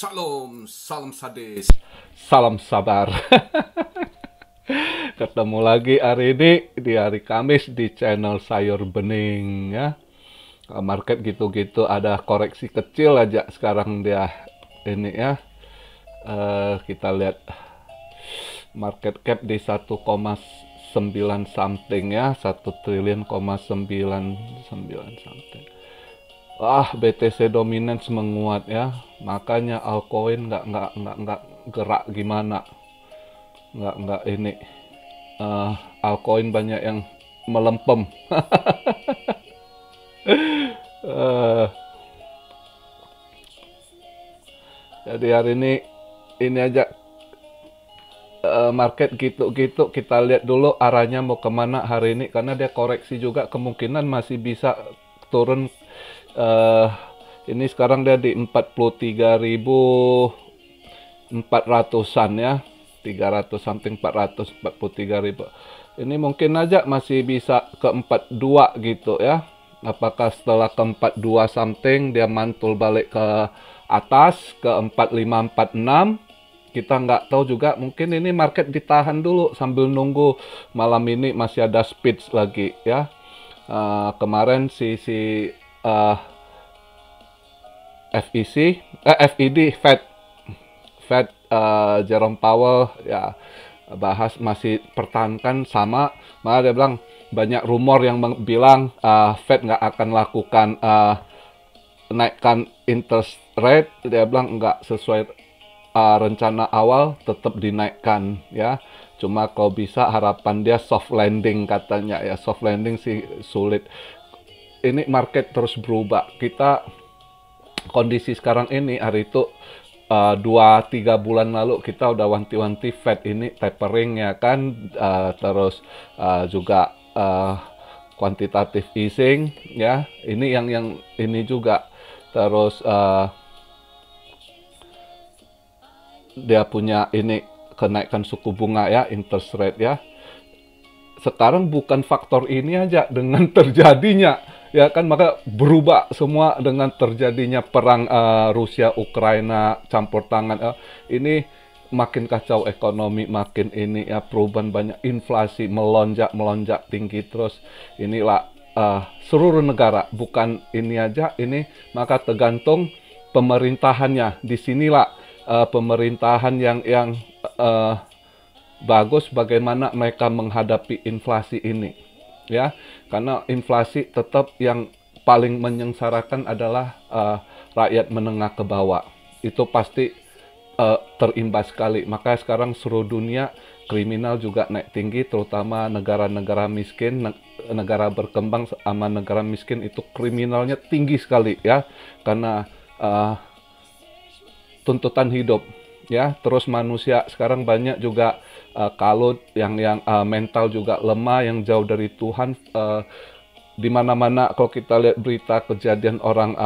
Shalom, salam sadis. Salam sabar. Ketemu lagi hari ini di hari Kamis di channel Sayur Bening ya. Market gitu-gitu ada koreksi kecil aja sekarang dia ini ya. Kita lihat market cap di 1,9 something ya, 1 triliun,9 something. Wah, BTC dominance menguat ya, makanya altcoin nggak gerak gimana, nggak ini. Altcoin banyak yang melempem. Eh, jadi hari ini aja market gitu-gitu kita lihat dulu arahnya mau kemana hari ini karena dia koreksi juga kemungkinan masih bisa turun. eh ini sekarang dia di 43.400-an ya, 300 something, 443.000. Ini mungkin aja masih bisa ke 42 gitu ya. Apakah setelah ke 42 something dia mantul balik ke atas ke 4546? Kita nggak tahu juga, mungkin ini market ditahan dulu sambil nunggu malam ini masih ada speech lagi ya. Kemarin si Fed Jerome Powell ya bahas masih pertahankan sama, malah dia bilang banyak rumor yang bilang Fed nggak akan lakukan naikkan interest rate. Dia bilang nggak sesuai rencana awal, tetap dinaikkan ya. Cuma kalau bisa harapan dia soft landing katanya ya. Soft landing sih sulit. Ini market terus berubah. Kita kondisi sekarang ini hari itu 2-3 bulan lalu kita udah wanti-wanti Fed ini tapering ya kan, terus juga quantitative easing ya. Ini yang ini juga terus dia punya ini kenaikan suku bunga ya, interest rate ya. Sekarang bukan faktor ini aja, dengan terjadinya ya kan, maka berubah semua dengan terjadinya perang Rusia Ukraina campur tangan. Ini makin kacau ekonomi, makin ini ya, perubahan banyak, inflasi melonjak tinggi terus. Inilah seluruh negara, bukan ini aja ini, maka tergantung pemerintahannya. Disinilah pemerintahan yang bagus bagaimana mereka menghadapi inflasi ini ya, karena inflasi tetap yang paling menyengsarakan adalah rakyat menengah ke bawah. Itu pasti terimbas sekali. Maka sekarang seluruh dunia kriminal juga naik tinggi, terutama negara-negara miskin, negara berkembang sama negara miskin itu kriminalnya tinggi sekali ya, karena tuntutan hidup ya. Terus manusia sekarang banyak juga kalut yang mental juga lemah, yang jauh dari Tuhan. Di mana-mana kalau kita lihat berita kejadian orang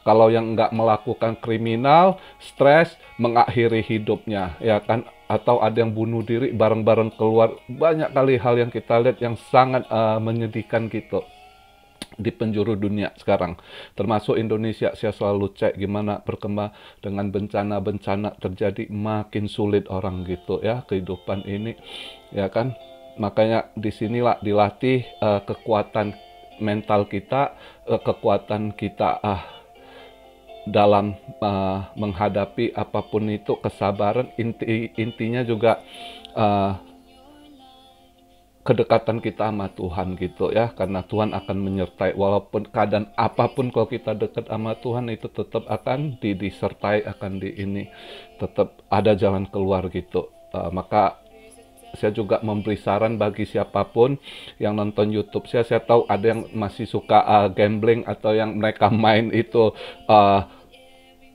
kalau yang nggak melakukan kriminal, stres, mengakhiri hidupnya ya kan, atau ada yang bunuh diri bareng-bareng keluar. Banyak kali hal yang kita lihat yang sangat menyedihkan gitu di penjuru dunia sekarang, termasuk Indonesia. Saya selalu cek gimana berkembang dengan bencana-bencana terjadi, makin sulit orang gitu ya kehidupan ini ya kan. Makanya disinilah dilatih kekuatan mental kita, kekuatan kita dalam menghadapi apapun itu, kesabaran. Intinya juga kedekatan kita sama Tuhan gitu ya, karena Tuhan akan menyertai walaupun keadaan apapun. Kalau kita dekat sama Tuhan itu tetap akan disertai, akan ini tetap ada jalan keluar gitu. Maka saya juga memberi saran bagi siapapun yang nonton YouTube saya tahu ada yang masih suka gambling, atau yang mereka main itu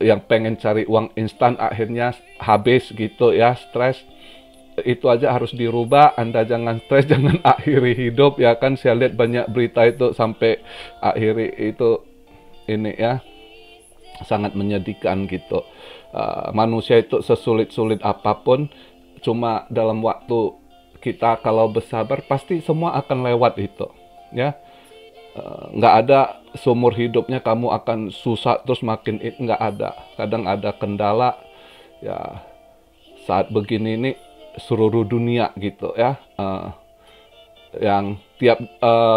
yang pengen cari uang instan, akhirnya habis gitu ya, stres. Itu aja harus dirubah. Anda jangan stres, jangan akhiri hidup ya kan. Saya lihat banyak berita itu sampai akhiri itu ini ya, sangat menyedihkan gitu. Manusia itu sesulit-sulit apapun, cuma dalam waktu kita kalau bersabar pasti semua akan lewat itu ya. Nggak ada seumur hidupnya kamu akan susah terus makin nggak ada. Kadang ada kendala ya saat begini ini seluruh dunia gitu ya. Yang tiap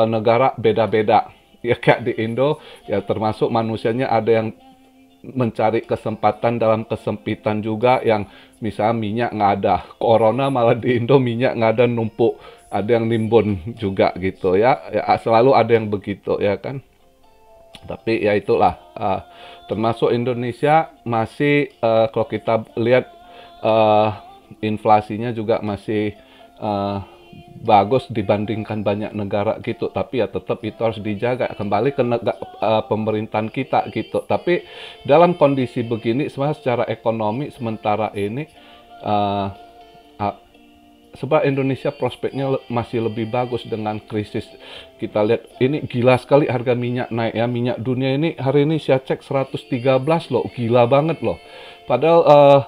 negara beda-beda. Ya kayak di Indo ya termasuk manusianya ada yang mencari kesempatan dalam kesempitan juga, yang misalnya minyak nggak ada, corona malah di Indo minyak nggak ada, numpuk, ada yang nimbun juga gitu ya. Ya selalu ada yang begitu ya kan. Tapi ya itulah, termasuk Indonesia masih kalau kita lihat inflasinya juga masih bagus dibandingkan banyak negara gitu. Tapi ya tetap itu harus dijaga, kembali ke pemerintahan kita gitu. Tapi dalam kondisi begini secara ekonomi sementara ini sebab Indonesia prospeknya masih lebih bagus dengan krisis. Kita lihat ini gila sekali harga minyak naik ya. Minyak dunia ini hari ini saya cek 113 loh, gila banget loh. Padahal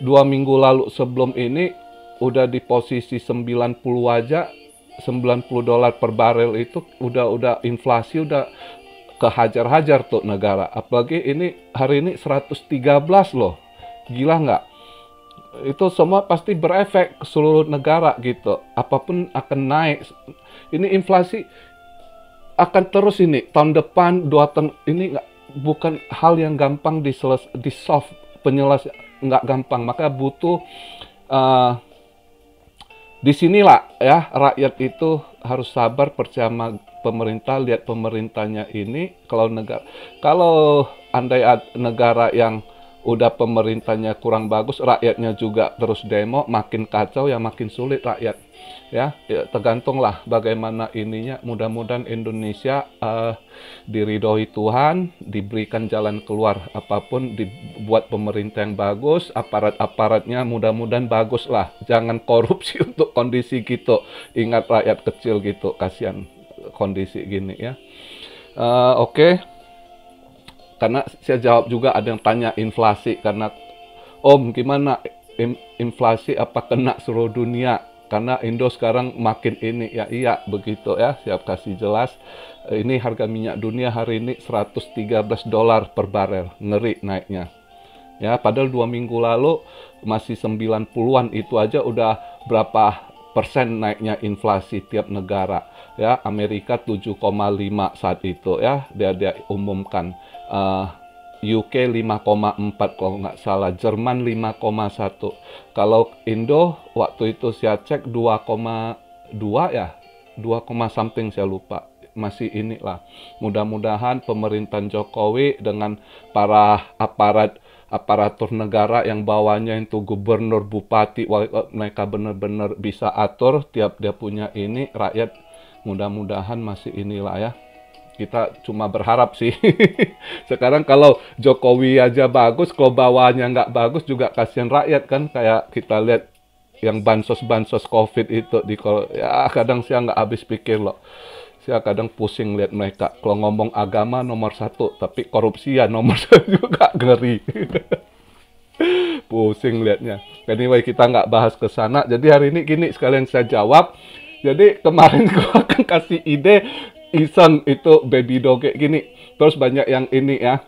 2 minggu lalu sebelum ini udah di posisi 90 aja, $90 per barel itu udah inflasi udah kehajar-hajar tuh negara. Apalagi ini hari ini 113 loh. Gila nggak? Itu semua pasti berefek ke seluruh negara gitu. Apapun akan naik. Ini inflasi akan terus ini tahun depan 2 tahun ini bukan hal yang gampang di solve, penyelesaian nggak gampang. Maka butuh disinilah ya rakyat itu harus sabar, percaya sama pemerintah. Lihat pemerintahnya ini, kalau andai negara yang udah pemerintahnya kurang bagus, rakyatnya juga terus demo, makin kacau ya, makin sulit rakyat ya, tergantunglah bagaimana ininya. Mudah-mudahan Indonesia diridhoi Tuhan, diberikan jalan keluar, apapun dibuat pemerintah yang bagus, aparat-aparatnya mudah-mudahan bagus lah, jangan korupsi untuk kondisi gitu. Ingat rakyat kecil gitu, kasihan kondisi gini ya. Oke. Karena saya jawab juga ada yang tanya inflasi, karena Om gimana inflasi apa kena seluruh dunia? Karena Indo sekarang makin ini ya, iya begitu ya, siap kasih jelas. Ini harga minyak dunia hari ini $113 per barel, ngeri naiknya. Ya, padahal 2 minggu lalu masih 90-an, itu aja udah berapa persen naiknya inflasi tiap negara. Ya, Amerika 7,5 saat itu ya, dia umumkan. UK 5,4 kalau nggak salah, Jerman 5,1. Kalau Indo waktu itu saya cek 2,2 ya, 2, something saya lupa. Masih inilah. Mudah-mudahan pemerintahan Jokowi dengan para aparatur negara yang bawahnya itu gubernur, bupati, mereka benar-benar bisa atur tiap dia punya ini, rakyat mudah-mudahan masih inilah ya. Kita cuma berharap sih. Sekarang kalau Jokowi aja bagus, kalau bawahnya nggak bagus juga kasihan rakyat kan. Kayak kita lihat yang bansos COVID itu ya kadang saya nggak habis pikir loh. Saya kadang pusing lihat mereka. Kalau ngomong agama nomor 1, tapi korupsi ya nomor 1 juga, ngeri. Pusing liatnya. Anyway, kita nggak bahas ke sana. Jadi hari ini gini sekalian saya jawab. Jadi kemarin gua akan kasih ide iseng itu baby doge gini. Terus banyak yang ini ya,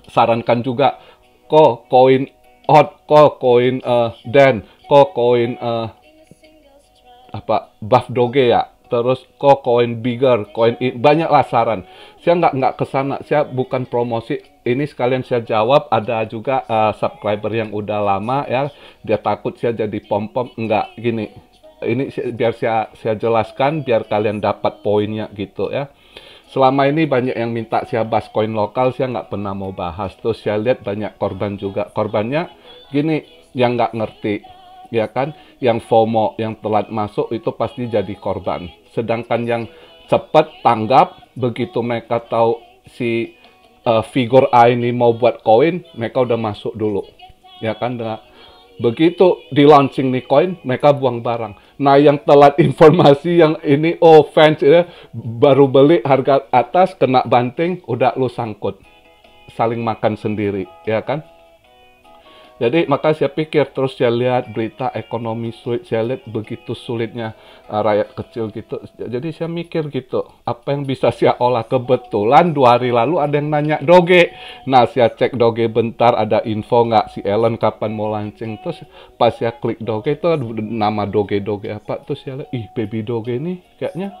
sarankan juga kok koin hot, kok koin den, kok koin buff doge ya. Terus kok koin bigger, koin banyaklah saran. Saya nggak kesana, saya bukan promosi. Ini sekalian saya jawab. Ada juga subscriber yang udah lama ya, dia takut saya jadi pom-pom. Enggak, gini. Ini biar saya jelaskan, biar kalian dapat poinnya gitu ya. Selama ini banyak yang minta saya bahas koin lokal, saya nggak pernah mau bahas. Terus saya lihat banyak korban juga. Korbannya gini, yang nggak ngerti, ya kan? Yang FOMO, yang telat masuk itu pasti jadi korban. Sedangkan yang cepat tanggap, begitu mereka tahu si figur A ini mau buat koin, mereka udah masuk dulu, ya kan? Begitu di launching nih koin, mereka buang barang. Nah, yang telat informasi yang ini, fans ya, baru beli harga atas, kena banting, udah lu sangkut. Saling makan sendiri, ya kan? Jadi maka saya pikir, terus saya lihat berita ekonomi sulit, saya lihat begitu sulitnya rakyat kecil gitu. Jadi saya mikir gitu, apa yang bisa saya olah. Kebetulan 2 hari lalu ada yang nanya Doge. Nah, saya cek Doge bentar, ada info nggak si Elon kapan mau launching. Terus pas saya klik Doge itu ada nama Doge apa. Terus saya lihat, ih baby Doge ini kayaknya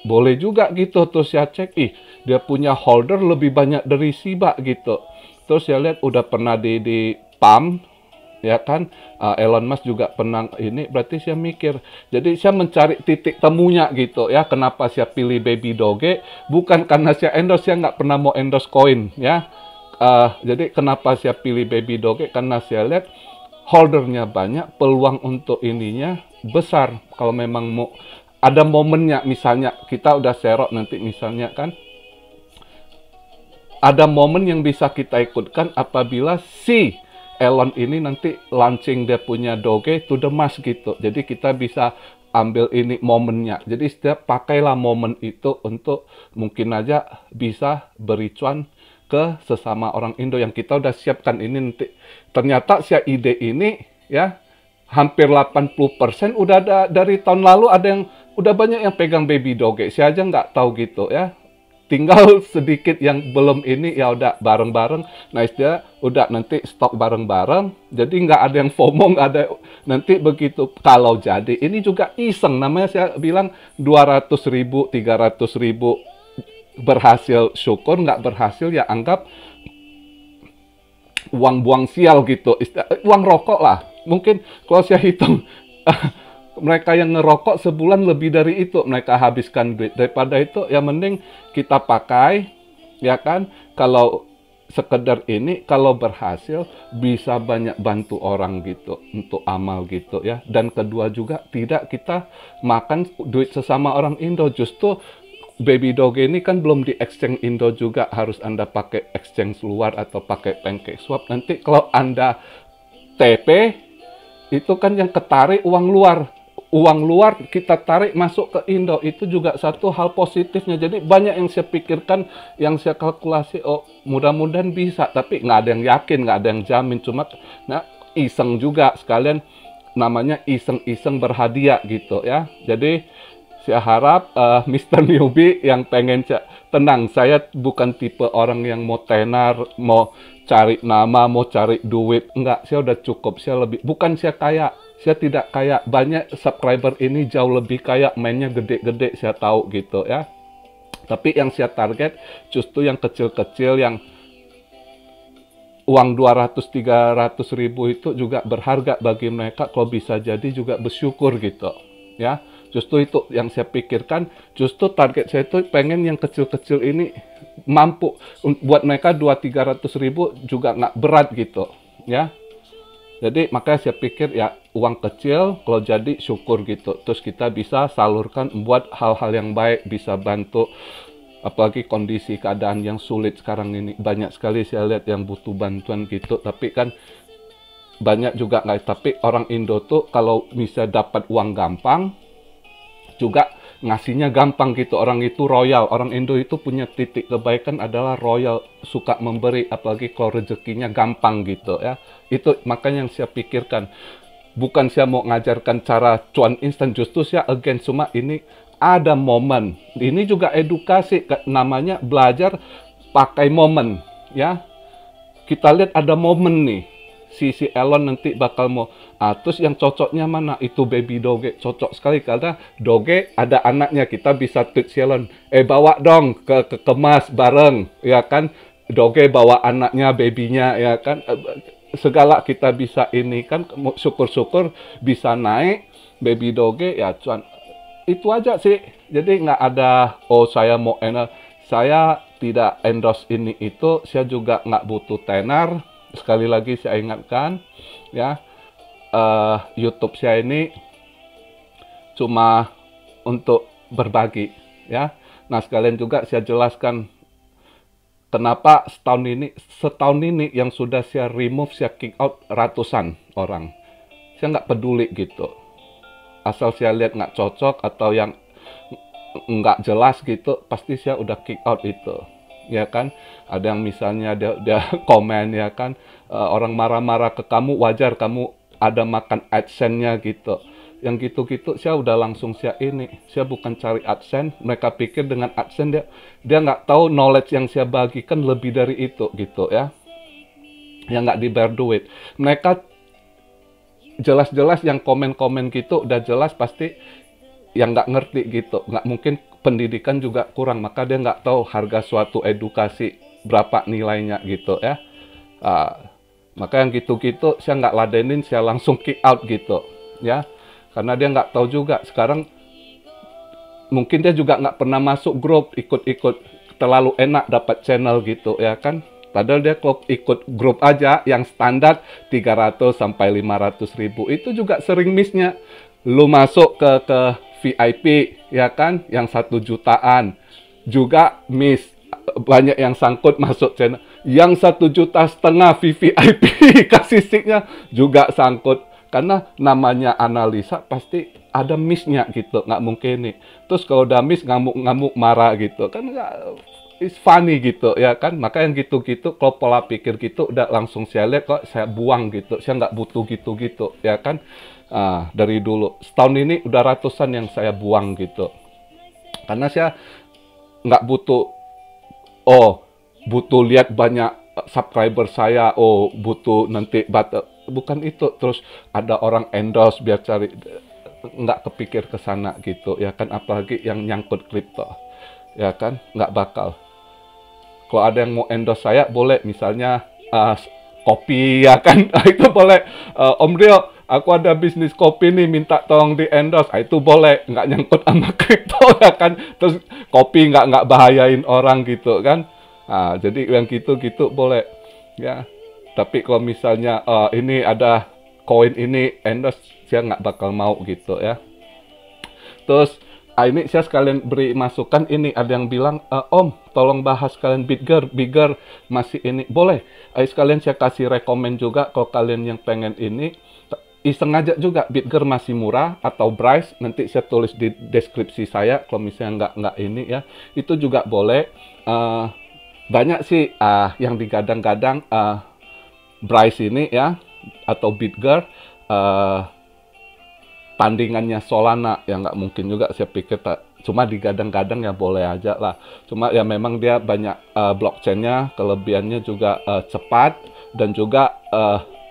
boleh juga gitu. Terus saya cek, ih dia punya holder lebih banyak dari Shiba gitu. Terus saya lihat udah pernah di pump, ya kan. Elon Musk juga pernah ini, berarti saya mikir. Jadi saya mencari titik temunya gitu ya. Kenapa saya pilih Baby Doge? Bukan karena saya endorse, saya nggak pernah mau endorse koin ya. Jadi kenapa saya pilih Baby Doge? Karena saya lihat holdernya banyak, peluang untuk ininya besar. Kalau memang mau ada momennya, misalnya kita udah serok nanti misalnya kan, ada momen yang bisa kita ikutkan apabila si Elon ini nanti launching dia punya Doge to the mass gitu. Jadi kita bisa ambil ini momennya. Jadi setiap pakailah momen itu untuk mungkin aja bisa beri cuan ke sesama orang Indo yang kita udah siapkan ini nanti. Ternyata si ide ini ya hampir 80% udah ada dari tahun lalu, ada yang udah banyak yang pegang Baby Doge. Saya aja nggak tahu gitu ya. Tinggal sedikit yang belum ini, ya udah bareng-bareng. Nah, istilah udah nanti stok bareng-bareng. Jadi nggak ada yang FOMO, nggak ada. Nanti begitu kalau jadi, ini juga iseng. Namanya saya bilang 200.000, 300.000 berhasil syukur, nggak berhasil ya anggap uang buang sial gitu. Uang rokok lah. Mungkin kalau saya hitung mereka yang ngerokok sebulan lebih dari itu mereka habiskan duit. Daripada itu ya mending kita pakai ya kan. Kalau sekedar ini, kalau berhasil bisa banyak bantu orang gitu untuk amal gitu ya. Dan kedua juga tidak kita makan duit sesama orang Indo. Justru Baby Doge ini kan belum di exchange Indo juga, harus Anda pakai exchange luar atau pakai pancake swap. Nanti kalau Anda TP itu kan yang ketarik uang luar. Uang luar kita tarik masuk ke Indo, itu juga satu hal positifnya. Jadi banyak yang saya pikirkan, yang saya kalkulasi, oh mudah-mudahan bisa, tapi nggak ada yang yakin, nggak ada yang jamin. Cuma nah, iseng juga sekalian, namanya iseng-iseng berhadiah gitu ya. Jadi saya harap Mr. Newbie yang pengen tenang, saya bukan tipe orang yang mau tenar, mau cari nama, mau cari duit. Enggak, saya udah cukup. Saya lebih, bukan saya kaya, saya tidak kaya. Banyak subscriber ini jauh lebih kaya, mainnya gede-gede, saya tahu gitu ya. Tapi yang saya target justru yang kecil-kecil, yang uang 200-300 ribu itu juga berharga bagi mereka. Kalau bisa jadi juga bersyukur gitu ya. Justru itu yang saya pikirkan. Justru target saya itu pengen yang kecil-kecil ini mampu buat mereka 200-300 ribu juga nggak berat gitu ya. Jadi makanya saya pikir ya uang kecil kalau jadi syukur gitu. Terus kita bisa salurkan buat hal-hal yang baik, bisa bantu. Apalagi kondisi keadaan yang sulit sekarang ini. Banyak sekali saya lihat yang butuh bantuan gitu. Tapi kan banyak juga nggak. Tapi orang Indo tuh kalau bisa dapat uang gampang, juga ngasihnya gampang gitu. Orang itu royal. Orang Indo itu punya titik kebaikan adalah royal, suka memberi, apalagi kalau rezekinya gampang gitu ya. Itu makanya yang saya pikirkan. Bukan saya mau ngajarkan cara cuan instan, justru saya again, cuma ini ada momen. Ini juga edukasi, namanya belajar pakai momen ya. Kita lihat ada momen nih. Si Elon nanti bakal mau, terus yang cocoknya mana? Itu Baby Doge, cocok sekali karena Doge ada anaknya, kita bisa tweet si Elon, bawa dong ke kemas bareng ya kan. Doge bawa anaknya, babynya ya kan. Segala kita bisa ini kan, syukur-syukur bisa naik Baby Doge ya cuan. Itu aja sih. Jadi nggak ada saya mau saya tidak endorse ini itu. Saya juga nggak butuh tenar. Sekali lagi saya ingatkan ya, YouTube saya ini cuma untuk berbagi ya. Nah sekalian juga saya jelaskan kenapa setahun ini yang sudah saya remove, saya kick out ratusan orang. Saya nggak peduli gitu. Asal saya lihat nggak cocok atau yang nggak jelas gitu, pasti saya udah kick out itu ya kan. Ada yang misalnya dia komen, ya kan, orang marah-marah ke kamu, wajar kamu ada makan AdSense-nya gitu. Yang gitu-gitu saya udah langsung saya bukan cari AdSense. Mereka pikir dengan AdSense dia nggak tahu knowledge yang saya bagikan lebih dari itu gitu ya, yang nggak dibayar duit. Mereka jelas-jelas yang komen-komen gitu udah jelas pasti yang nggak ngerti gitu, nggak mungkin pendidikan juga kurang, maka dia nggak tahu harga suatu edukasi berapa nilainya gitu ya. Maka yang gitu-gitu saya nggak ladenin, saya langsung kick out gitu ya, karena dia nggak tahu juga. Sekarang mungkin dia juga nggak pernah masuk grup, ikut-ikut terlalu enak dapat channel gitu ya kan. Padahal dia kalau ikut grup aja yang standar 300 sampai 500 ribu itu juga sering missnya. Lu masuk ke VIP ya kan, yang 1 jutaan juga miss. Banyak yang sangkut masuk channel yang 1,5 juta VIP kasih sticknya juga sangkut, karena namanya analisa pasti ada missnya gitu, nggak mungkin nih. Terus kalau udah miss ngamuk-ngamuk marah gitu kan, nggak, it's funny gitu ya kan. Maka yang gitu-gitu kalau pola pikir gitu udah langsung saya lihat kok, saya buang gitu. Saya nggak butuh gitu-gitu ya kan. Dari dulu setahun ini udah ratusan yang saya buang gitu, karena saya nggak butuh butuh lihat banyak subscriber saya, butuh nanti bukan itu. Terus ada orang endorse biar cari, nggak kepikir ke sana gitu ya kan. Apalagi yang nyangkut kripto ya kan, nggak bakal. Kalau ada yang mau endorse saya boleh, misalnya kopi ya kan, itu boleh. Om Rio, aku ada bisnis kopi nih, minta tolong di endorse, itu boleh, nggak nyangkut sama kripto ya kan. Terus kopi nggak bahayain orang gitu kan. Jadi yang gitu-gitu boleh ya. Tapi kalau misalnya ini ada koin ini endorse, saya nggak bakal mau gitu ya. Terus ini saya sekalian beri masukan, ini ada yang bilang, Om tolong bahas kalian Bigger masih ini, boleh. Sekalian saya kasih rekomen juga kalau kalian yang pengen ini. Iseng aja juga, Bigger masih murah atau Bryce, nanti saya tulis di deskripsi saya kalau misalnya nggak ini ya. Itu juga boleh. Banyak sih yang digadang-gadang Bryce ini ya, atau Bigger, tandingannya Solana, ya nggak mungkin juga. Saya pikir cuma digadang-gadang, ya boleh aja lah. Cuma ya memang dia banyak blockchain-nya, kelebihannya juga cepat, dan juga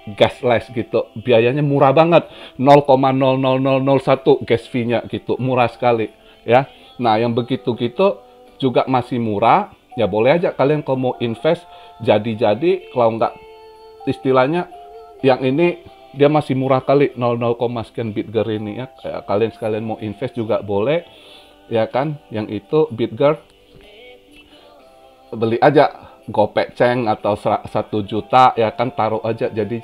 gasless gitu. Biayanya murah banget, 0,00001 gas fee-nya gitu, murah sekali ya. Nah yang begitu-gitu juga masih murah. Ya boleh aja kalian kalau mau invest, jadi kalau nggak, istilahnya yang ini dia masih murah kali, 0, sekian Bigger ini ya. Kalian sekalian mau invest juga boleh ya kan. Yang itu Bigger beli aja Gopeceng atau 1 juta ya kan, taruh aja. Jadi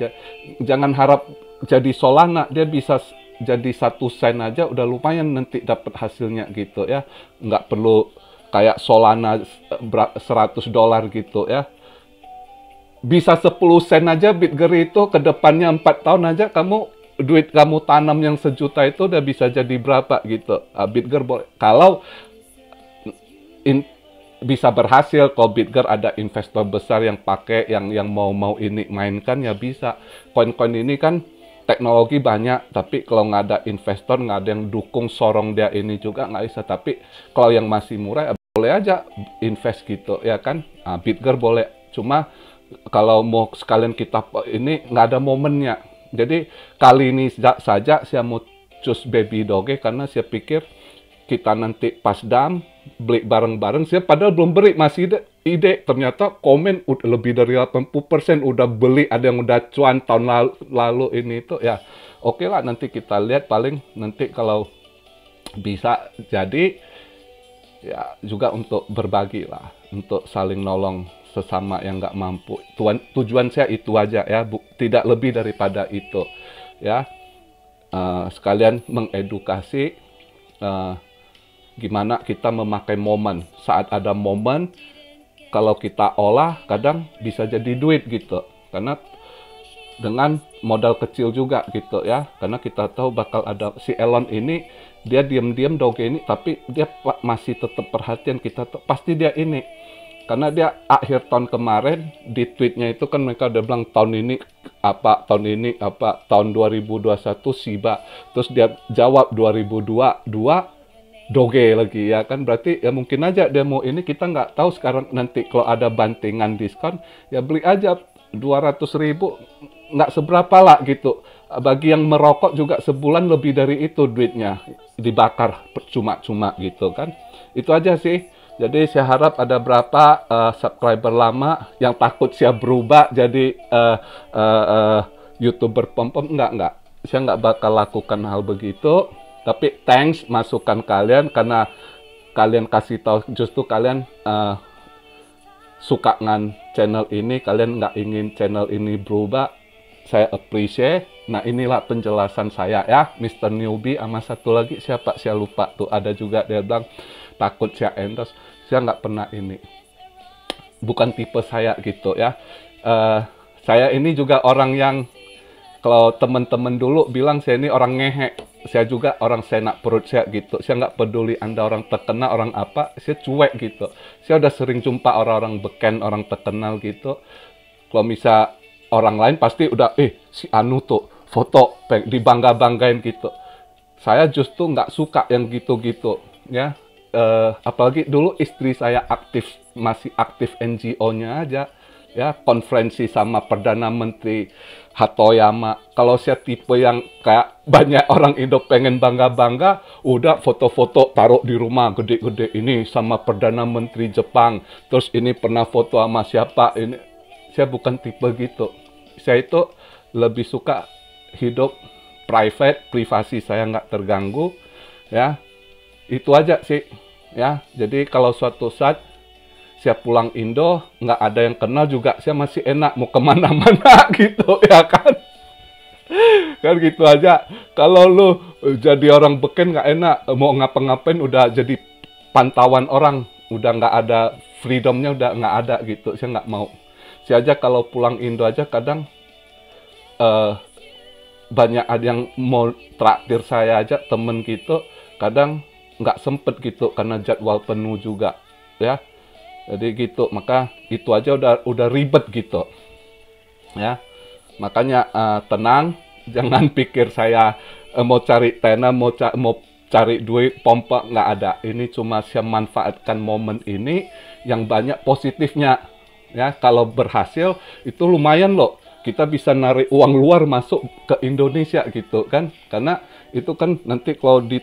jangan harap jadi Solana, dia bisa jadi 1 sen aja udah lumayan nanti dapat hasilnya gitu ya. Nggak perlu kayak Solana $100 gitu ya. Bisa 10 sen aja Bigger itu, ke depannya 4 tahun aja duit kamu tanam yang 1 juta itu udah bisa jadi berapa gitu. Bigger boleh. Kalau bisa berhasil, kalau Bigger ada investor besar yang pakai, yang mau ini mainkan, ya bisa. Koin-koin ini kan teknologi banyak, tapi kalau nggak ada investor, nggak ada yang dukung sorong dia ini juga nggak bisa. Tapi kalau yang masih murah, ya boleh aja invest gitu ya kan. Bigger boleh. Cuma kalau mau sekalian kita ini nggak ada momennya. Jadi kali ini saja saya mau choose Baby Doge, karena saya pikir kita nanti pas beli bareng-bareng. Saya padahal belum beli, masih ide. Ternyata komen udah lebih dari 80% udah beli. Ada yang udah cuan tahun lalu ini itu ya. Oke lah, nanti kita lihat. Paling nanti kalau bisa jadi ya juga untuk berbagi lah, untuk saling nolong sesama yang nggak mampu. Tujuan saya itu aja ya, tidak lebih daripada itu ya. Sekalian mengedukasi gimana kita memakai momen. Saat ada momen, kalau kita olah kadang bisa jadi duit gitu, karena dengan modal kecil juga gitu ya. Karena kita tahu bakal ada si Elon ini, dia diam-diam Doge ini, tapi dia masih tetap perhatian. Kita pasti dia ini Karena dia akhir tahun kemarin di tweetnya itu kan mereka udah bilang tahun ini apa, tahun 2021 Shiba. Terus dia jawab 2022 Doge lagi ya kan, berarti ya mungkin aja dia mau ini, kita nggak tahu. Sekarang nanti kalau ada bantingan diskon ya beli aja 200.000, nggak seberapa lah gitu. Bagi yang merokok juga sebulan lebih dari itu duitnya dibakar cuma-cuma gitu kan. Itu aja sih. Jadi saya harap ada berapa subscriber lama yang takut saya berubah jadi YouTuber pom-pom. Enggak. Saya nggak bakal lakukan hal begitu. Tapi thanks masukan kalian, karena kalian kasih tahu justru kalian suka dengan channel ini, kalian nggak ingin channel ini berubah. Saya appreciate. Nah, inilah penjelasan saya ya, Mr. Newbie. Sama satu lagi siapa saya lupa tuh, ada juga dia bilang takut saya endorse. Saya nggak pernah ini, bukan tipe saya gitu ya. Saya ini juga orang yang, kalau teman-teman dulu bilang saya ini orang ngehe, saya juga orang senak perut saya gitu. Saya nggak peduli Anda orang terkenal, orang apa, saya cuek gitu. Saya udah sering jumpa orang-orang beken, orang terkenal gitu. Kalau misal orang lain pasti udah, si Anu tuh foto dibangga-banggain gitu. Saya justru nggak suka yang gitu-gitu ya. Apalagi dulu istri saya masih aktif NGO-nya aja ya, konferensi sama Perdana Menteri Hatoyama. Kalau saya tipe yang kayak banyak orang Indo pengen bangga-bangga, udah foto-foto taruh di rumah gede-gede, ini sama Perdana Menteri Jepang, terus ini pernah foto sama siapa ini. Saya bukan tipe gitu. Saya itu lebih suka hidup private, privasi saya nggak terganggu ya. Itu aja sih ya. Jadi kalau suatu saat saya pulang Indo, nggak ada yang kenal juga, saya masih enak mau kemana-mana gitu ya kan. Kan gitu aja. Kalau lu jadi orang beken nggak enak, mau ngapa-ngapain udah jadi pantauan orang, udah nggak ada freedomnya, udah nggak ada gitu. Saya nggak mau. Saya aja kalau pulang Indo aja kadang banyak ada yang mau traktir saya aja, temen gitu, kadang nggak sempet gitu karena jadwal penuh juga ya. Jadi gitu, maka itu aja udah ribet gitu ya. Makanya tenang, jangan pikir saya mau cari tenar, mau cari duit, pompa, nggak ada. Ini cuma saya manfaatkan momen ini yang banyak positifnya ya. Kalau berhasil itu lumayan loh, kita bisa narik uang luar masuk ke Indonesia gitu kan. Karena itu kan nanti kalau di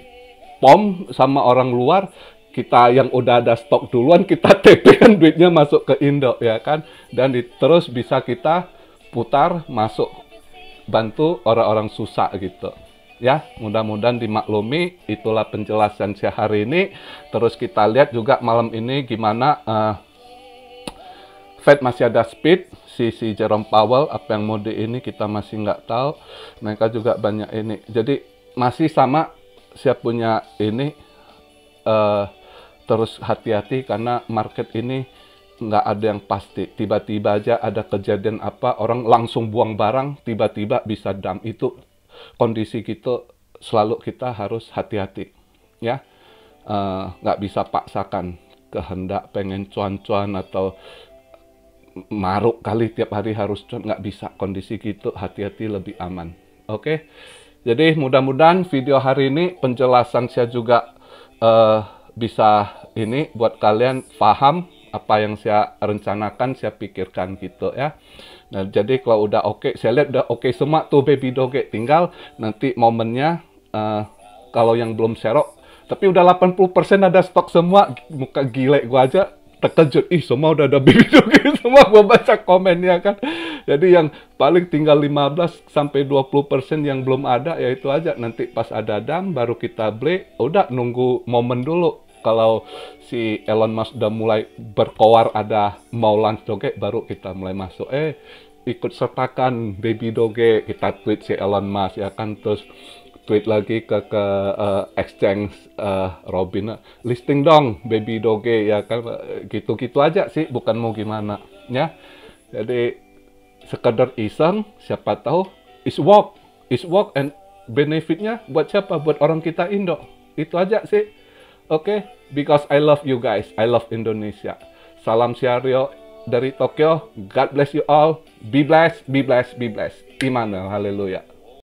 POM sama orang luar, kita yang udah ada stok duluan, kita TP kan duitnya masuk ke Indo ya kan. Dan terus bisa kita putar masuk, bantu orang-orang susah gitu ya. Mudah-mudahan dimaklumi. Itulah penjelasan saya hari ini. Terus kita lihat juga malam ini gimana Fed masih ada speed, si Jerome Powell apa yang mode ini kita masih nggak tahu. Mereka juga banyak ini. Jadi masih sama, saya punya ini terus hati-hati karena market ini nggak ada yang pasti. Tiba-tiba aja ada kejadian apa, orang langsung buang barang, tiba-tiba bisa dump. Itu kondisi gitu, selalu kita harus hati-hati ya. Nggak bisa paksakan kehendak pengen cuan-cuan atau maruk kali tiap hari harus cuan, nggak bisa. Kondisi gitu hati-hati, lebih aman. Oke. Jadi mudah-mudahan video hari ini penjelasan saya juga bisa ini buat kalian paham apa yang saya rencanakan, saya pikirkan gitu ya. Nah, jadi kalau udah oke, saya lihat udah oke semua tuh Baby Doge, tinggal nanti momennya kalau yang belum serok, tapi udah 80% ada stok semua, muka gile gua aja terkejut, semua udah ada Baby Doge semua, gua baca komennya kan. Jadi yang paling tinggal 15-20% yang belum ada, ya itu aja. Nanti pas ada dam baru kita beli, udah nunggu momen dulu. Kalau si Elon Musk udah mulai berkoar ada mau launch Doge, baru kita mulai masuk. Ikut sertakan Baby Doge, kita tweet si Elon Musk ya kan, terus tweet lagi ke exchange Robin, listing dong Baby Doge ya kan, gitu-gitu aja sih, bukan mau gimana ya. Jadi sekedar iseng, siapa tahu is work and benefitnya buat siapa? Buat orang kita Indo. Itu aja sih. Oke, because I love you guys, I love Indonesia. Salam Siario dari Tokyo. God bless you all. Be blessed, be blessed, be blessed. Immanuel, haleluya.